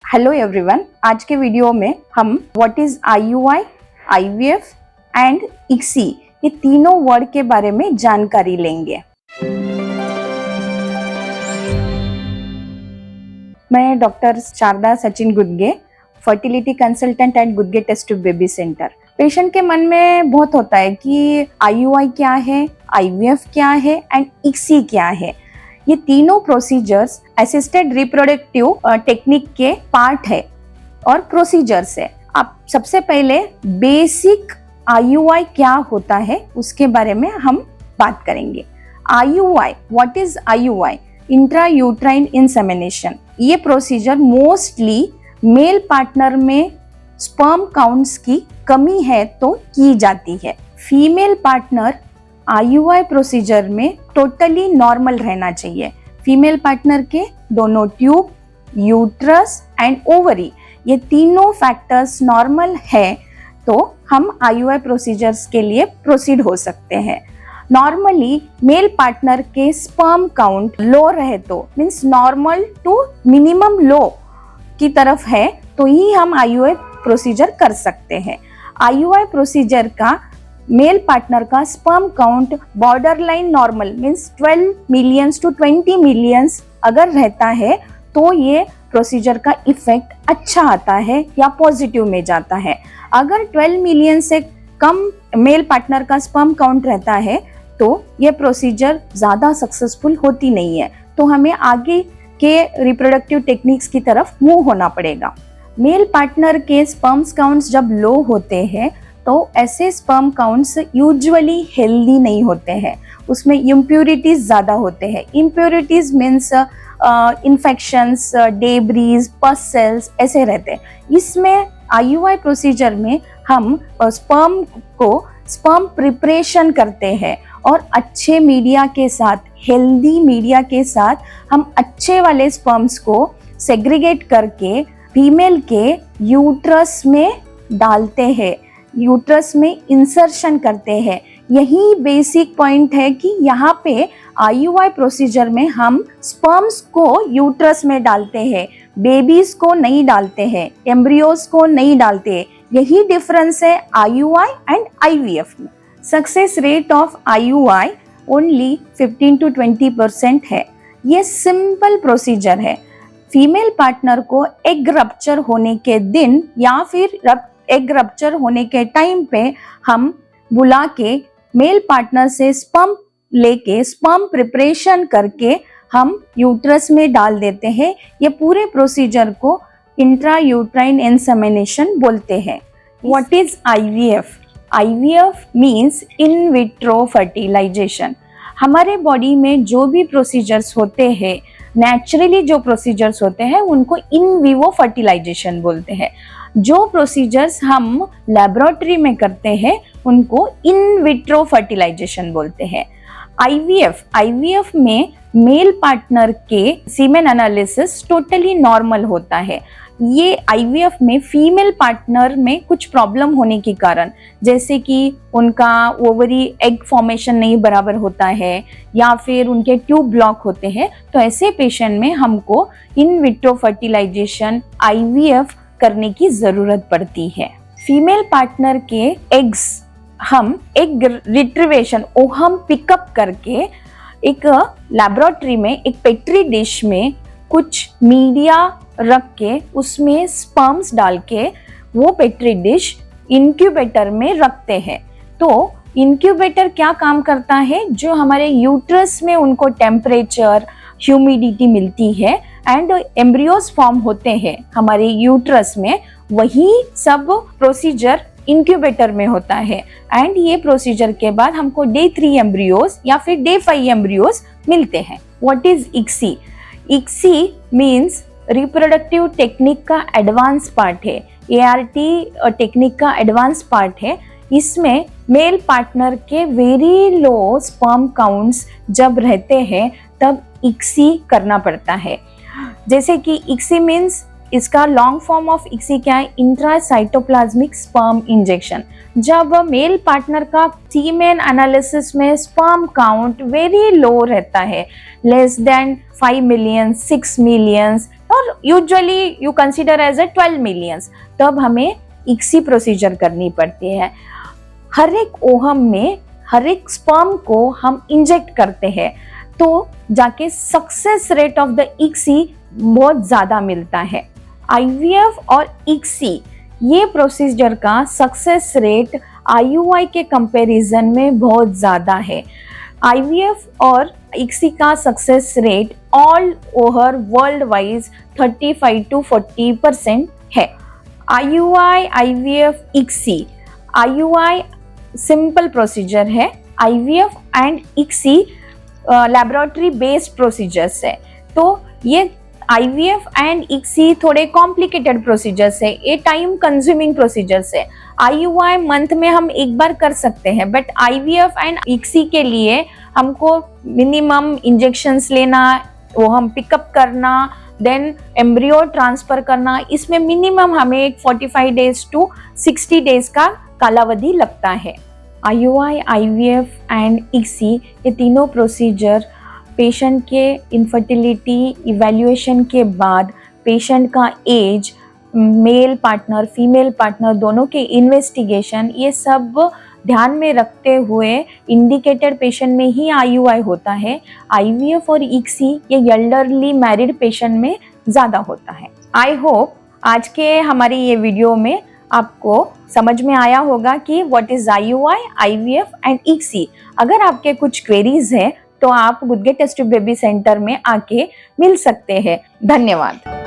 Hello everyone, आज के video में हम what is IUI, IVF and ICSI ये तीनों वर्ड के बारे में जानकारी लेंगे। मैं doctor Sharda Sachin Gudge, fertility consultant at Gudge test tube baby centre. Patient के मन में बहुत होता है कि IUI क्या है, IVF क्या है एंड ICSI क्या है। ये तीनों प्रोसीजर्स असिस्टेड रिप्रोडक्टिव टेक्निक के पार्ट है और प्रोसीजर्स है। अब सबसे पहले बेसिक IUI क्या होता है उसके बारे में हम बात करेंगे। IUI, what is IUI? Intra uterine insemination. ये प्रोसीजर मोस्टली मेल पार्टनर में स्पर्म काउंट्स की कमी है तो की जाती है। फीमेल पार्टनर IUI प्रोसीजर में टोटली नॉर्मल रहना चाहिए। फीमेल पार्टनर के दोनों ट्यूब, यूट्रस एंड ओवरी ये तीनों फैक्टर्स नॉर्मल है तो हम IUI प्रोसीजर्स के लिए प्रोसीड हो सकते हैं। नॉर्मली मेल पार्टनर के स्पर्म काउंट लो रहे तो मीन्स नॉर्मल टू मिनिमम लो की तरफ है तो ही हम IUI प्रोसीजर कर सकते हैं। IUI प्रोसीजर का मेल पार्टनर का sperm count border line normal means 12 millions to 20 millions अगर रहता है तो ये प्रोसीजर का इफेक्ट अच्छा आता है या पॉजिटिव में जाता है। अगर 12 मिलियन से कम मेल पार्टनर का स्पर्म काउंट रहता है तो ये प्रोसीजर ज़्यादा सक्सेसफुल होती नहीं है, तो हमें आगे के रिप्रोडक्टिव टेक्निक्स की तरफ मूव होना पड़ेगा। मेल पार्टनर के स्पर्म काउंट्स जब लो होते हैं तो ऐसे स्पर्म काउंट्स यूजुअली हेल्दी नहीं होते हैं, उसमें इम्प्योरिटीज ज़्यादा होते हैं। इम्प्योरिटीज मीन्स इन्फेक्शंस, डेब्रीज, पस सेल्स ऐसे रहते हैं। इसमें IUI प्रोसीजर में हम स्पर्म प्रिपरेशन करते हैं और अच्छे मीडिया के साथ, हेल्दी मीडिया के साथ हम अच्छे वाले स्पर्म्स को सेग्रीगेट करके फीमेल के यूट्रस में डालते हैं, यूट्रस में इंसर्शन करते हैं। यही बेसिक पॉइंट है कि यहाँ पे IUI प्रोसीजर में हम स्पर्म्स को यूट्रस में डालते हैं, बेबीज को नहीं डालते हैं, एम्ब्रियोज को नहीं डालते हैं। यही डिफरेंस है IUI एंड IVF में। Success rate of IUI only 15 to 20% है। ये सिंपल प्रोसीजर है। फीमेल पार्टनर को एग रप्चर होने के दिन या फिर एग रप्चर होने के टाइम पे हम बुला के मेल पार्टनर से स्पर्म लेके स्पर्म प्रिपरेशन करके हम यूट्रस में डाल देते हैं। ये पूरे प्रोसीजर को इंट्रा यूट्राइन इंसेमिनेशन बोलते हैं। What is IVF? IVF means in vitro fertilization. हमारे बॉडी में जो भी प्रोसीजर्स होते हैं, नेचुरली जो प्रोसीजर्स होते हैं उनको इन विवो फर्टिलाइजेशन बोलते हैं। जो प्रोसीजर्स हम लेबोरेटरी में करते हैं उनको इन विट्रो फर्टिलाइजेशन बोलते हैं। IVF में मेल पार्टनर के सीमेन एनालिसिस टोटली नॉर्मल होता है। ये IVF में फीमेल पार्टनर में कुछ प्रॉब्लम होने के कारण, जैसे कि उनका ओवरी एग फॉर्मेशन नहीं बराबर होता है या फिर उनके ट्यूब ब्लॉक होते हैं, तो ऐसे पेशेंट में हमको इन विट्रो फर्टिलाइजेशन IVF करने की जरूरत पड़ती है। फीमेल पार्टनर के एग्स हम एग रिट्रीवेशन ओहम पिकअप करके एक लैबोरेटरी में एक पेट्री डिश में कुछ मीडिया रख के उसमें स्पर्म्स डाल के वो पेट्री डिश इंक्यूबेटर में रखते हैं। तो इंक्यूबेटर क्या काम करता है? जो हमारे यूट्रस में उनको टेम्परेचर, ह्यूमिडिटी मिलती है एंड एम्ब्रियोज फॉर्म होते हैं हमारे यूट्रस में, वही सब प्रोसीजर इंक्यूबेटर में होता है। एंड ये प्रोसीजर के बाद हमको Day 3 एम्ब्रियोज या फिर Day 5 एम्ब्रियोज मिलते हैं। What is ICSI? ICSI means reproductive technique का एडवांस पार्ट है। ART टेक्निक का एडवांस पार्ट है। इसमें मेल पार्टनर के वेरी लो स्पर्म काउंट्स जब रहते हैं तब ICSI करना पड़ता है। जैसे कि ICSI मीन्स, इसका लॉन्ग फॉर्म ऑफ ICSI क्या है? Intracytoplasmic sperm injection. जब मेल पार्टनर का सीमेन एनालिसिस में स्पर्म काउंट वेरी लो रहता है, लेस देन 5 मिलियन, 6 मिलियंस, और usually you consider as a 12 millions, तब हमें ICSI प्रोसीजर करनी पड़ती है। हर एक ओहम में हर एक स्पर्म को हम इंजेक्ट करते हैं, तो जाके success rate of the ICSI बहुत ज्यादा मिलता है। IVF और ICSI ये प्रोसीजर का सक्सेस रेट IUI के कंपैरिजन में बहुत ज्यादा है। IVF और ICSI का success rate all over world wise 35 to 40% है। IUI, IVF, ICSI, IUI simple procedure है, IVF and ICSI laboratory based procedures है। तो ये IVF एंड ICSI थोड़े कॉम्प्लिकेटेड प्रोसीजर्स है, ये टाइम कंज्यूमिंग प्रोसीजर्स है। IUI मंथ में हम एक बार कर सकते हैं, बट IVF एंड ICSI के लिए हमको मिनिमम इंजेक्शंस लेना, वो हम पिकअप करना, देन एम्ब्रियो ट्रांसफर करना, इसमें मिनिमम हमें 45 डेज टू 60 डेज का कालावधि लगता है। IUI, IVF एंड ICSI ये तीनों प्रोसीजर पेशेंट के इनफर्टिलिटी इवैल्यूएशन के बाद पेशेंट का age, male partner female partner दोनों के इन्वेस्टिगेशन, ये सब ध्यान में रखते हुए इंडिकेटेड पेशेंट में ही IUI होता है। IVF और ICSI ये एल्डरली मैरिड पेशेंट में ज़्यादा होता है। आई होप आज के हमारी ये वीडियो में आपको समझ में आया होगा कि what is IUI, IVF and ICSI। अगर आपके कुछ क्वेरीज है तो आप good get test tube baby centre में आके मिल सकते हैं। धन्यवाद।